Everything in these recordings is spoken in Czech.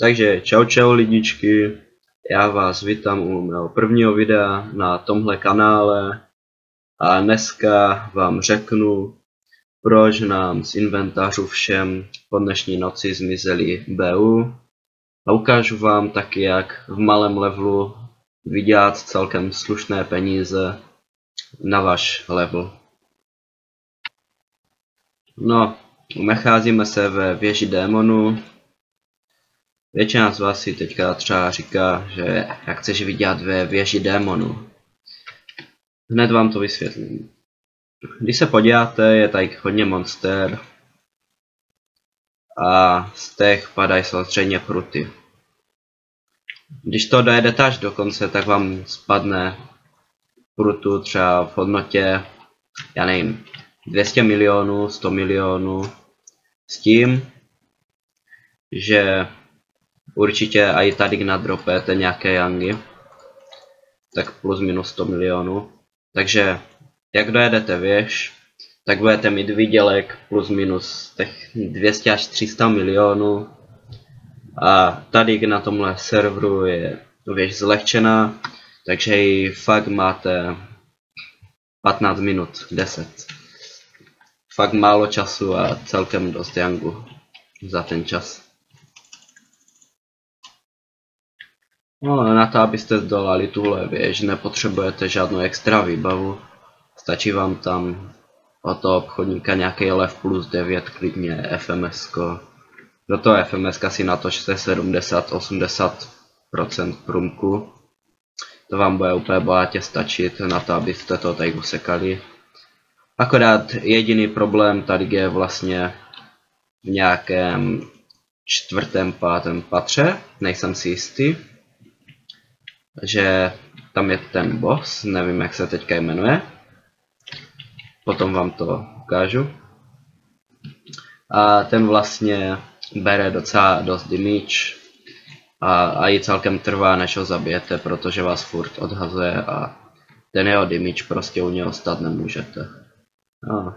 Takže čau čau lidičky, já vás vítám u mého prvního videa na tomhle kanále a dneska vám řeknu, proč nám z inventářu všem po dnešní noci zmizely BU a ukážu vám taky, jak v malém levelu vydělat celkem slušné peníze na váš level. No, nacházíme se ve věži démonů. Většina z vás si teďka třeba říká, že jak chceš vydělat ve věži démonů. Hned vám to vysvětlím. Když se podíváte, je tady hodně monster a z těch padají samozřejmě pruty. Když to dojedete až do konce, tak vám spadne prutu třeba v hodnotě, já nevím, 200 milionů, 100 milionů, s tím, že určitě i tady nadropete nějaké yangy, tak plus minus 100 milionů. Takže jak dojedete věž, tak budete mít výdělek plus minus těch 200 až 300 milionů. A tady na tomhle serveru je věž zlehčená, takže ji fakt máte 15 minut, 10. Fakt málo času a celkem dost yangu za ten čas. No, na to, abyste zdolali tuhle věž, nepotřebujete žádnou extra výbavu. Stačí vám tam od toho obchodníka nějaký lev plus 9, klidně FMS-ko. Do toho FMS-ka si natočte 70-80% průmku. To vám bude úplně bohatě stačit na to, abyste to tady usekali. Akorát jediný problém tady je vlastně v nějakém 4., 5. patře, nejsem si jistý. Že tam je ten boss, nevím jak se teďka jmenuje. Potom vám to ukážu. A ten vlastně bere docela dost damage a i celkem trvá, než ho zabijete, protože vás furt odhazuje a ten jeho damage prostě u něho stát nemůžete. No.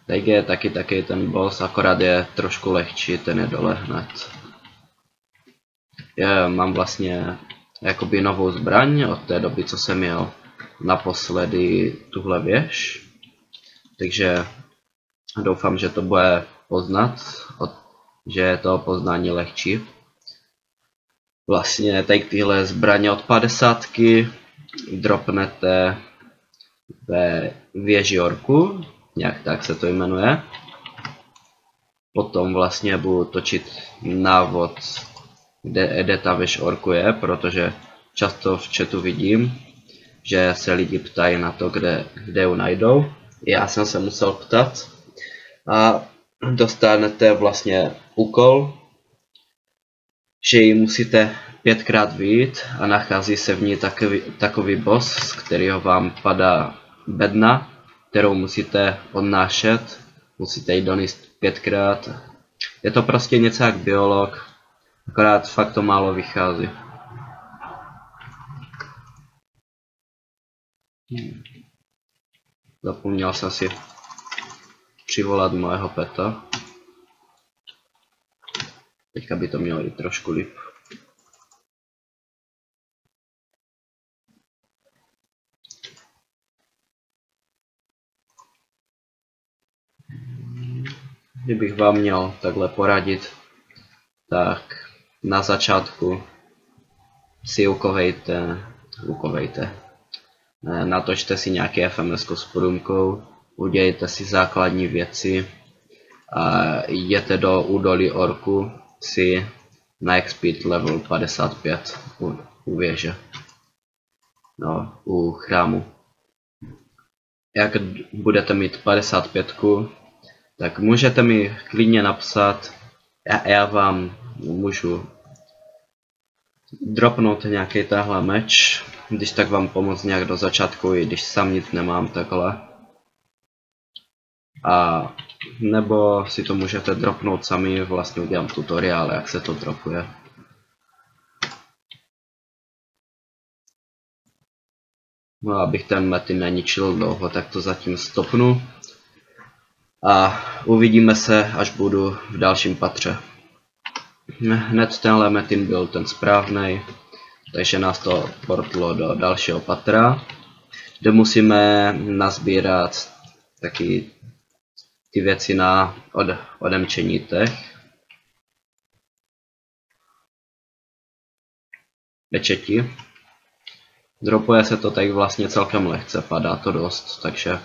Teď je taky ten boss, akorát je trošku lehčí, ten je dole hned. Mám vlastně jakoby novou zbraň od té doby, co jsem měl naposledy tuhle věž. Takže doufám, že to bude poznat, že je to poznání lehčí. Vlastně tady tyhle zbraně od 50 dropnete ve věži orku. Nějak tak se to jmenuje. Potom vlastně budu točit návod, kde ta věž orku je, protože často v chatu vidím, že se lidi ptají na to, kde ju najdou. Já jsem se musel ptat a dostanete vlastně úkol, že ji musíte 5krát vyjít a nachází se v ní takový boss, z kterého vám padá bedna, kterou musíte odnášet, musíte ji donést 5krát. Je to prostě něco jak biolog, akorát fakt to málo vychází. Zapomněl jsem si přivolat mojeho peta. Teďka by to mělo jít trošku líp. Kdybych vám měl takhle poradit, tak na začátku si ukovejte, natočte si nějaký FMS s průmkou, udělejte si základní věci a jděte do údolí orku si na expert level 55 u věže, no, u chrámu. Jak budete mít 55, tak můžete mi klidně napsat, já vám můžu dropnout nějaký tahle meč, když tak vám pomoct nějak do začátku, i když sám nic nemám takhle. A nebo si to můžete dropnout sami, vlastně udělám tutoriál, jak se to dropuje. No, abych ten mety neničil dlouho, tak to zatím stopnu. A uvidíme se, až budu v dalším patře. Hned tenhle metin byl ten správný, takže nás to portlo do dalšího patra, kde musíme nazbírat taky ty věci na odemčení těch pečeti. Dropuje se to tak vlastně celkem lehce, padá to dost, takže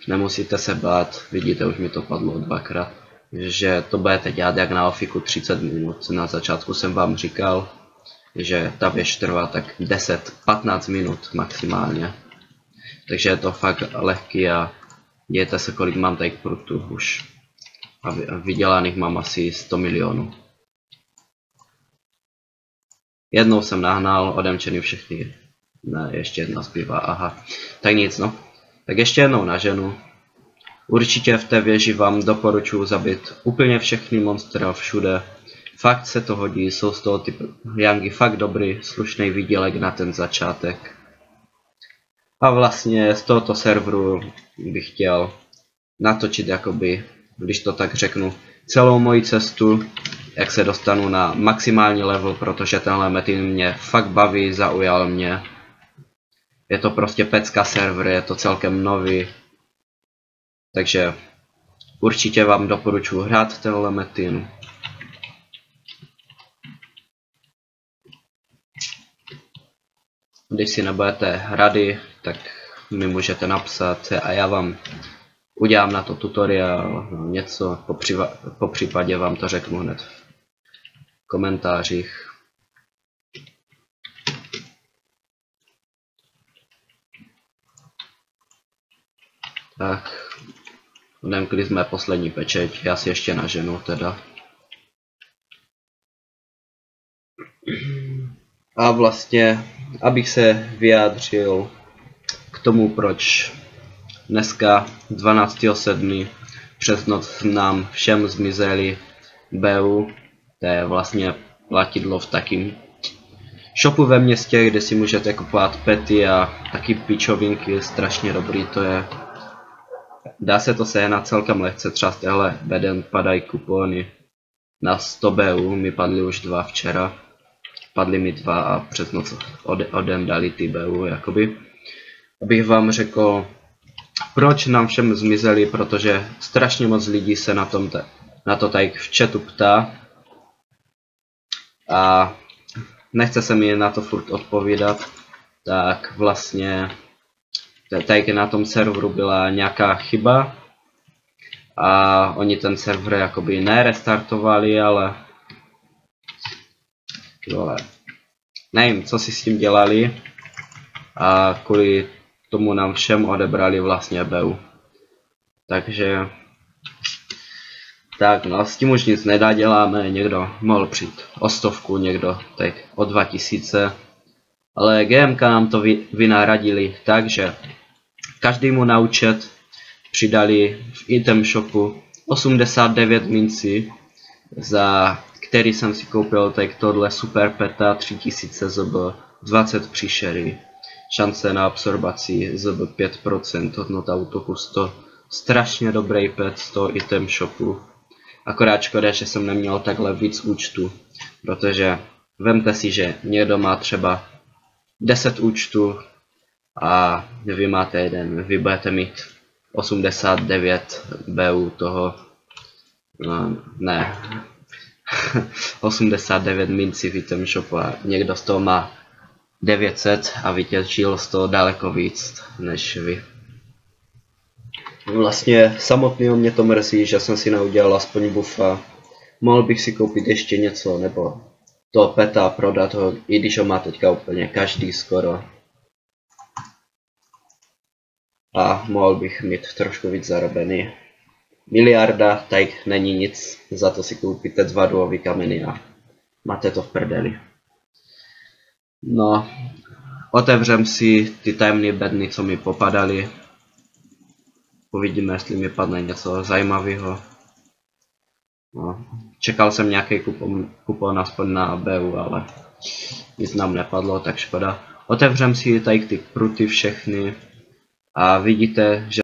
nemusíte se bát, vidíte, už mi to padlo dvakrát, že to budete dělat jak na ofiku 30 minut. Na začátku jsem vám říkal, že ta věž trvá tak 10-15 minut maximálně. Takže je to fakt lehký a dějte se, kolik mám tady prutů už. A vydělaných mám asi 100 milionů. Jednou jsem nahnal, odemčený všechny. Ne, ještě jedna zbývá, aha. Tak nic, no. Tak ještě jednou na ženu. Určitě v té věži vám doporučuji zabít úplně všechny monstra všude. Fakt se to hodí, jsou z toho ty jangy fakt dobrý, slušný výdělek na ten začátek. A vlastně z tohoto serveru bych chtěl natočit jakoby, když to tak řeknu, celou moji cestu, jak se dostanu na maximální level, protože tenhle metin mě fakt baví, zaujal mě. Je to prostě pecka server, je to celkem nový. Takže určitě vám doporučuji hrát tenhle metin. Když si nebudete rady, tak mi můžete napsat a já vám udělám na to tutoriál, něco, po případě vám to řeknu hned v komentářích. Tak, odemkli jsme poslední pečeť, já si ještě naženu teda. A vlastně, abych se vyjádřil k tomu, proč dneska 12.7. přes noc nám všem zmizeli BU, to je vlastně platidlo v takým shopu ve městě, kde si můžete kupovat pety a taky pičovinky, strašně dobrý to je. Dá se to sehnat celkem lehce, třeba z téhle beden padají kupony na 100 BU, mi padly už 2 včera. Padly mi 2 a přes noc odem dali ty BU, jakoby. Abych vám řekl, proč nám všem zmizeli, protože strašně moc lidí se na to tady v chatu ptá. A nechce se mi na to furt odpovídat, tak vlastně tady na tom serveru byla nějaká chyba a oni ten server jakoby nerestartovali, ale nevím, co si s tím dělali a kvůli tomu nám všem odebrali vlastně BU. Takže tak no, s tím už nic neděláme, někdo mohl přijít o 100, někdo tak o 2000, ale GMK nám to vynahradili, takže každému na účet přidali v item shopu 89 mincí, za který jsem si koupil tak tohle super peta 3000 ZB, 20 příšery, šance na absorbaci ZB 5%, hodnota útoku 100, strašně dobrý pet z toho item shopu. Akorát škoda, že jsem neměl takhle víc účtů, protože vemte si, že někdo má třeba 10 účtů a vy máte jeden, vy budete mít 89 BU toho, no, ne, 89 mincí v item shopu a někdo z toho má 900 a vytěžil z toho daleko víc než vy. Vlastně samotného mě to mrzí, že jsem si neudělal aspoň buffa. Mohl bych si koupit ještě něco, nebo toho peta prodat ho, i když ho má teďka úplně každý skoro. A mohl bych mít trošku víc zarobený. Miliarda, tak není nic, za to si koupíte 2 duový kameny a máte to v prdeli. No, otevřem si ty tajemné bedny, co mi popadaly. Uvidíme, jestli mi padne něco zajímavého. No, čekal jsem nějaký kupon aspoň na BU, ale nic nám nepadlo, tak škoda. Otevřem si tady ty pruty všechny a vidíte, že